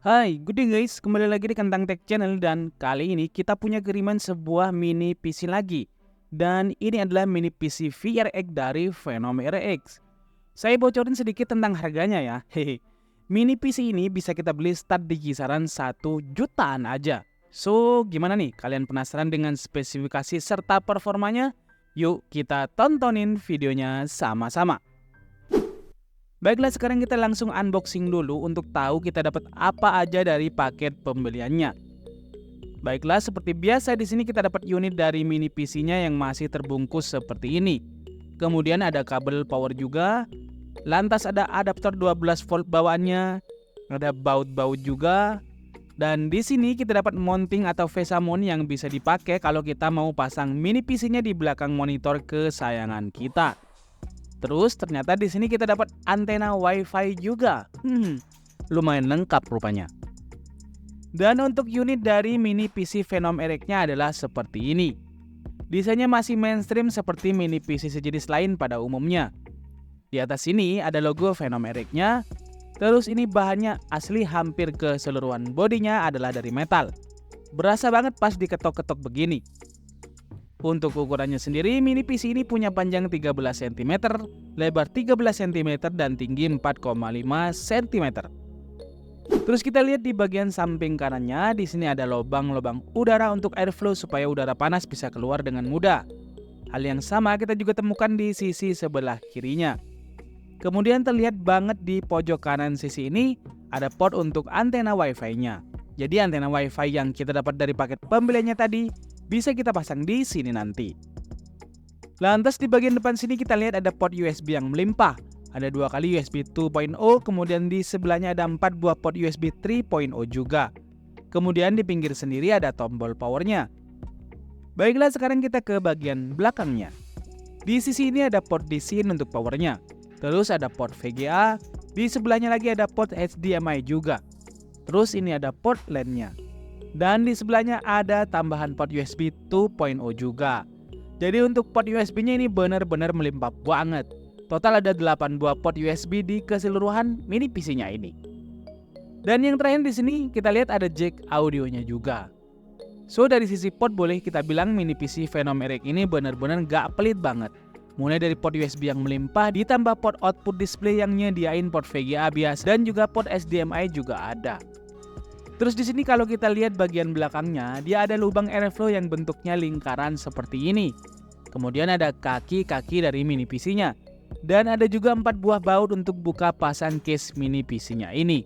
Hai, good day guys, kembali lagi di Kentang Tech Channel dan kali ini kita punya kiriman sebuah mini PC lagi. Dan ini adalah mini PC VRX dari Phenom RX. Saya bocorin sedikit tentang harganya ya. Hehe. Mini PC ini bisa kita beli start di kisaran 1 jutaan aja. So, gimana nih? Kalian penasaran dengan spesifikasi serta performanya? Yuk kita tontonin videonya sama-sama. Baiklah, sekarang kita langsung unboxing dulu untuk tahu kita dapat apa aja dari paket pembeliannya. Baiklah, seperti biasa di sini kita dapat unit dari mini PC-nya yang masih terbungkus seperti ini. Kemudian ada kabel power juga. Lantas ada adaptor 12 volt bawaannya. Ada baut-baut juga. Dan di sini kita dapat mounting atau VESA mount yang bisa dipakai kalau kita mau pasang mini PC-nya di belakang monitor kesayangan kita. Terus ternyata di sini kita dapat antena WiFi juga. Lumayan lengkap rupanya. Dan untuk unit dari mini PC Phenom RX-nya adalah seperti ini. Desainnya masih mainstream seperti mini PC sejenis lain pada umumnya. Di atas sini ada logo Phenom RX-nya. Terus ini bahannya asli, hampir keseluruhan bodinya adalah dari metal. Berasa banget pas diketok-ketok begini. Untuk ukurannya sendiri, mini PC ini punya panjang 13 cm, lebar 13 cm, dan tinggi 4,5 cm. Terus kita lihat di bagian samping kanannya, di sini ada lubang-lubang udara untuk airflow supaya udara panas bisa keluar dengan mudah. Hal yang sama kita juga temukan di sisi sebelah kirinya. Kemudian terlihat banget di pojok kanan sisi ini, ada port untuk antena WiFi-nya. Jadi antena WiFi yang kita dapat dari paket pembeliannya tadi, bisa kita pasang di sini nanti. Lantas di bagian depan sini kita lihat ada port USB yang melimpah. Ada 2 kali USB 2.0, kemudian di sebelahnya ada 4 buah port USB 3.0 juga. Kemudian di pinggir sendiri ada tombol powernya. Baiklah, sekarang kita ke bagian belakangnya. Di sisi ini ada port DC untuk powernya. Terus ada port VGA, di sebelahnya lagi ada port HDMI juga. Terus ini ada port LAN-nya. Dan di sebelahnya ada tambahan port USB 2.0 juga. Jadi untuk port USB-nya ini benar-benar melimpah banget. Total ada 8 buah port USB di keseluruhan mini PC-nya ini. Dan yang terakhir di sini kita lihat ada jack audionya juga. So dari sisi port boleh kita bilang mini PC Phenom RX ini benar-benar gak pelit banget. Mulai dari port USB yang melimpah, ditambah port output display yang nyediain port VGA biasa, dan juga port HDMI juga ada. Terus di sini kalau kita lihat bagian belakangnya, dia ada lubang airflow yang bentuknya lingkaran seperti ini. Kemudian ada kaki-kaki dari mini PC-nya. Dan ada juga 4 buah baut untuk buka pasang case mini PC-nya ini.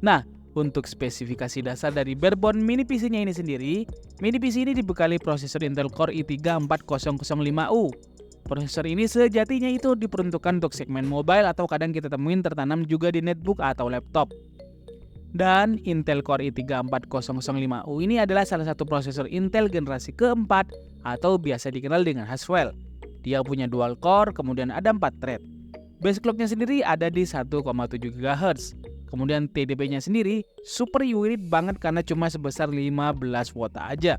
Nah, untuk spesifikasi dasar dari barebone mini PC-nya ini sendiri, mini PC ini dibekali prosesor Intel Core i3 4005U. Prosesor ini sejatinya itu diperuntukkan untuk segmen mobile atau kadang kita temuin tertanam juga di netbook atau laptop. Dan Intel Core i3 4005U ini adalah salah satu prosesor Intel generasi keempat atau biasa dikenal dengan Haswell. Dia punya dual core, kemudian ada 4 thread. Base clocknya sendiri ada di 1,7 GHz. Kemudian TDP-nya sendiri super irit banget karena cuma sebesar 15 watt aja.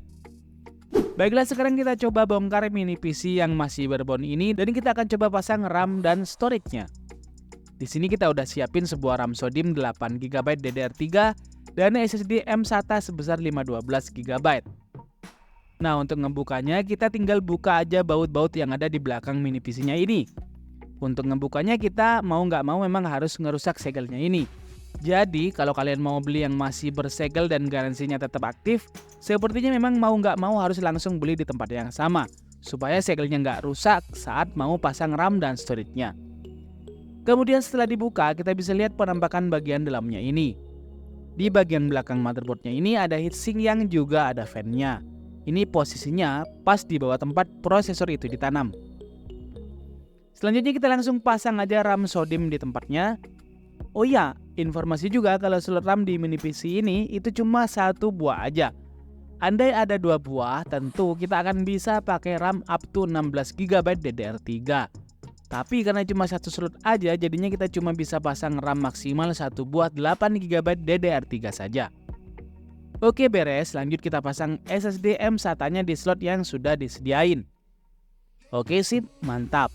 Baiklah, sekarang kita coba bongkar mini PC yang masih barebone ini dan kita akan coba pasang RAM dan storage-nya. Di sini kita udah siapin sebuah RAM SODIMM 8GB DDR3 dan SSD M-SATA sebesar 512GB. Nah, untuk ngebukanya kita tinggal buka aja baut-baut yang ada di belakang mini PC-nya ini. Untuk ngebukanya kita mau nggak mau memang harus ngerusak segelnya ini. Jadi kalau kalian mau beli yang masih bersegel dan garansinya tetap aktif, sepertinya memang mau nggak mau harus langsung beli di tempat yang sama, supaya segelnya nggak rusak saat mau pasang RAM dan storage-nya. Kemudian setelah dibuka, kita bisa lihat penampakan bagian dalamnya ini. Di bagian belakang motherboardnya ini ada heatsink yang juga ada fan-nya. Ini posisinya pas di bawah tempat prosesor itu ditanam. Selanjutnya kita langsung pasang aja RAM SODIMM di tempatnya. Oh iya, informasi juga kalau slot RAM di mini PC ini itu cuma 1 buah aja. Andai ada 2 buah, tentu kita akan bisa pakai RAM up to 16GB DDR3. Tapi karena cuma 1 slot aja, jadinya kita cuma bisa pasang RAM maksimal 1 buah 8GB DDR3 saja. Oke, beres, lanjut kita pasang SSD M-SATA-nya di slot yang sudah disediain. Oke, sip, mantap.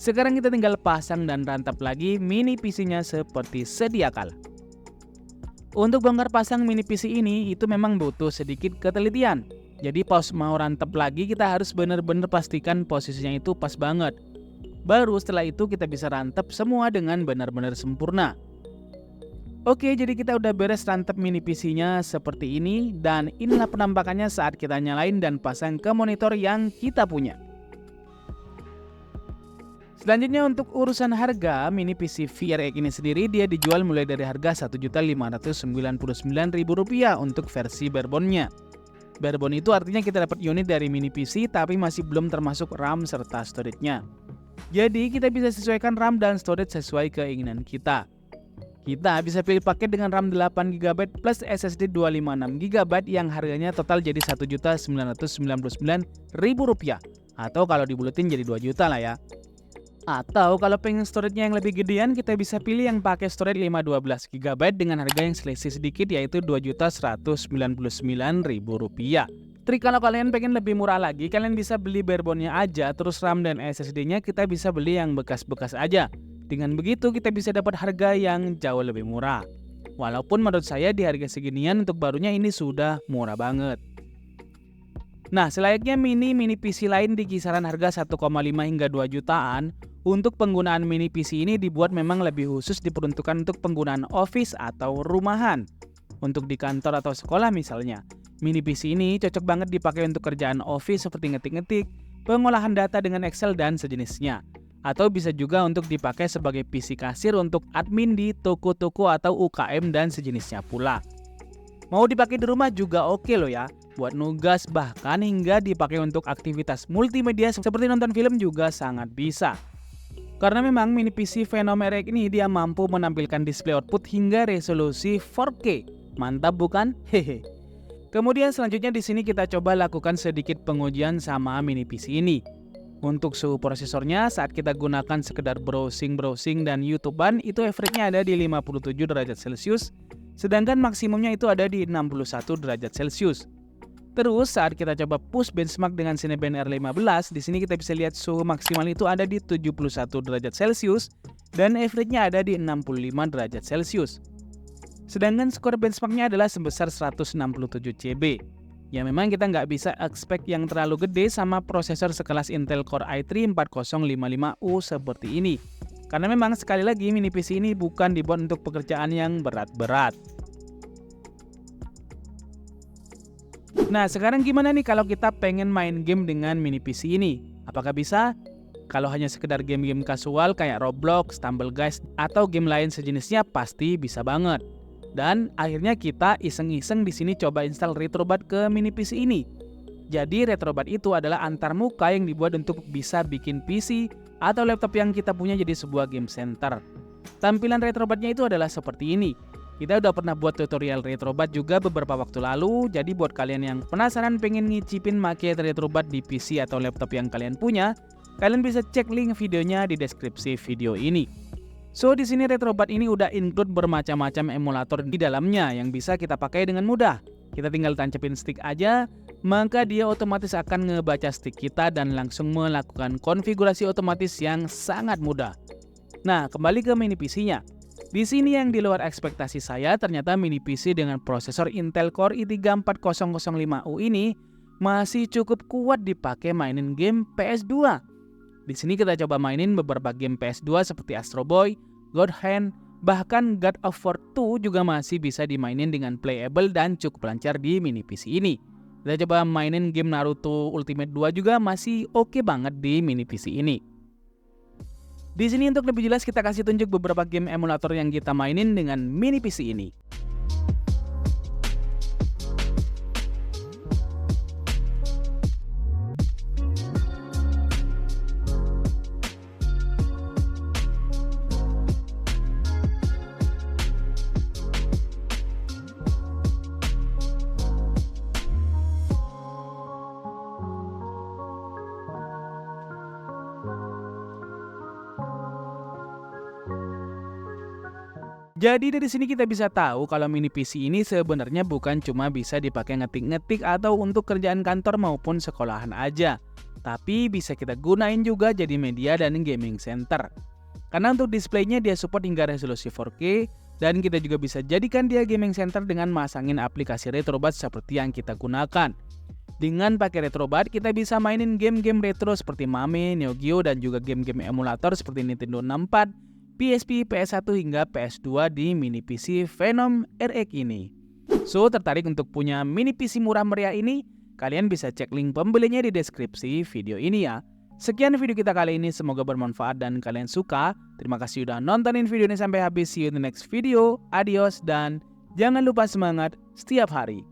Sekarang kita tinggal pasang dan rantap lagi mini PC-nya seperti sedia kala. Untuk bongkar pasang mini PC ini itu memang butuh sedikit ketelitian. Jadi pas mau rantep lagi kita harus benar-benar pastikan posisinya itu pas banget. Baru setelah itu kita bisa rantep semua dengan benar-benar sempurna. Oke, jadi kita udah beres rantep mini PC-nya seperti ini, dan inilah penampakannya saat kita nyalain dan pasang ke monitor yang kita punya. Selanjutnya untuk urusan harga, mini PC VRX ini sendiri dia dijual mulai dari harga Rp1.599.000 untuk versi barebone-nya. Barebone itu artinya kita dapat unit dari mini PC tapi masih belum termasuk RAM serta storage-nya. Jadi kita bisa sesuaikan RAM dan storage sesuai keinginan kita. Kita bisa pilih paket dengan RAM 8GB plus SSD 256GB yang harganya total jadi Rp1.999.000, atau kalau dibulatin jadi 2 juta lah ya. Atau kalau pengen storage-nya yang lebih gedean, kita bisa pilih yang pakai storage 512GB dengan harga yang selisih sedikit yaitu Rp2.199.000. Trik kalau kalian pengen lebih murah lagi, kalian bisa beli barebone-nya aja, terus RAM dan SSD-nya kita bisa beli yang bekas-bekas aja. Dengan begitu kita bisa dapat harga yang jauh lebih murah. Walaupun menurut saya di harga seginian untuk barunya ini sudah murah banget. Nah, selayaknya mini PC lain di kisaran harga 1,5 hingga 2 jutaan, untuk penggunaan mini PC ini dibuat memang lebih khusus diperuntukkan untuk penggunaan office atau rumahan. Untuk di kantor atau sekolah misalnya, mini PC ini cocok banget dipakai untuk kerjaan office seperti ngetik-ngetik, pengolahan data dengan Excel dan sejenisnya. Atau bisa juga untuk dipakai sebagai PC kasir untuk admin di toko-toko atau UKM dan sejenisnya pula. Mau dipakai di rumah juga oke loh ya, buat nugas bahkan hingga dipakai untuk aktivitas multimedia seperti nonton film juga sangat bisa. Karena memang mini PC Phenom RX ini dia mampu menampilkan display output hingga resolusi 4K. Mantap bukan? Hehe. Kemudian selanjutnya di sini kita coba lakukan sedikit pengujian sama mini PC ini. Untuk suhu prosesornya saat kita gunakan sekedar browsing dan YouTube-an itu average-nya ada di 57 derajat Celcius, sedangkan maksimumnya itu ada di 61 derajat Celcius. Terus saat kita coba push benchmark dengan Cinebench R15, di sini kita bisa lihat suhu maksimal itu ada di 71 derajat Celcius dan average-nya ada di 65 derajat Celcius. Sedangkan skor benchmarknya adalah sebesar 167 CB. Ya memang kita nggak bisa expect yang terlalu gede sama prosesor sekelas Intel Core i3 4055U seperti ini. Karena memang sekali lagi mini PC ini bukan dibuat untuk pekerjaan yang berat-berat. Nah, sekarang gimana nih kalau kita pengen main game dengan mini PC ini? Apakah bisa? Kalau hanya sekedar game-game kasual kayak Roblox, Stumble Guys, atau game lain sejenisnya pasti bisa banget. Dan akhirnya kita iseng-iseng di sini coba install Retrobat ke mini PC ini. Jadi Retrobat itu adalah antarmuka yang dibuat untuk bisa bikin PC atau laptop yang kita punya jadi sebuah game center. Tampilan Retrobatnya itu adalah seperti ini. Kita udah pernah buat tutorial Retrobat juga beberapa waktu lalu, jadi buat kalian yang penasaran pengen ngicipin make Retrobat di PC atau laptop yang kalian punya, kalian bisa cek link videonya di deskripsi video ini. So di sini Retrobat ini udah include bermacam-macam emulator di dalamnya yang bisa kita pakai dengan mudah. Kita tinggal tancapin stick aja, maka dia otomatis akan ngebaca stick kita dan langsung melakukan konfigurasi otomatis yang sangat mudah. Nah, kembali ke mini PC-nya. Di sini yang di luar ekspektasi saya, ternyata mini PC dengan prosesor Intel Core i3 4005U ini masih cukup kuat dipakai mainin game PS2. Di sini kita coba mainin beberapa game PS2 seperti Astro Boy, God Hand, bahkan God of War 2 juga masih bisa dimainin dengan playable dan cukup lancar di mini PC ini. Kita coba mainin game Naruto Ultimate 2 juga masih oke banget di mini PC ini. Di sini untuk lebih jelas kita kasih tunjuk beberapa game emulator yang kita mainin dengan mini PC ini. Jadi dari sini kita bisa tahu kalau mini PC ini sebenarnya bukan cuma bisa dipakai ngetik-ngetik atau untuk kerjaan kantor maupun sekolahan aja, tapi bisa kita gunain juga jadi media dan gaming center. Karena untuk displaynya dia support hingga resolusi 4K, Dan kita juga bisa jadikan dia gaming center dengan masangin aplikasi Retrobus seperti yang kita gunakan. Dengan pakai Retrobus, kita bisa mainin game-game retro seperti Mame, Neo Geo, dan juga game-game emulator seperti Nintendo 64, PSP, PS1 hingga PS2 di mini PC Venom RX ini. So, tertarik untuk punya mini PC murah meriah ini? Kalian bisa cek link pembelinya di deskripsi video ini ya. Sekian video kita kali ini, semoga bermanfaat dan kalian suka. Terima kasih udah nontonin video ini sampai habis. See you in the next video. Adios dan jangan lupa semangat setiap hari.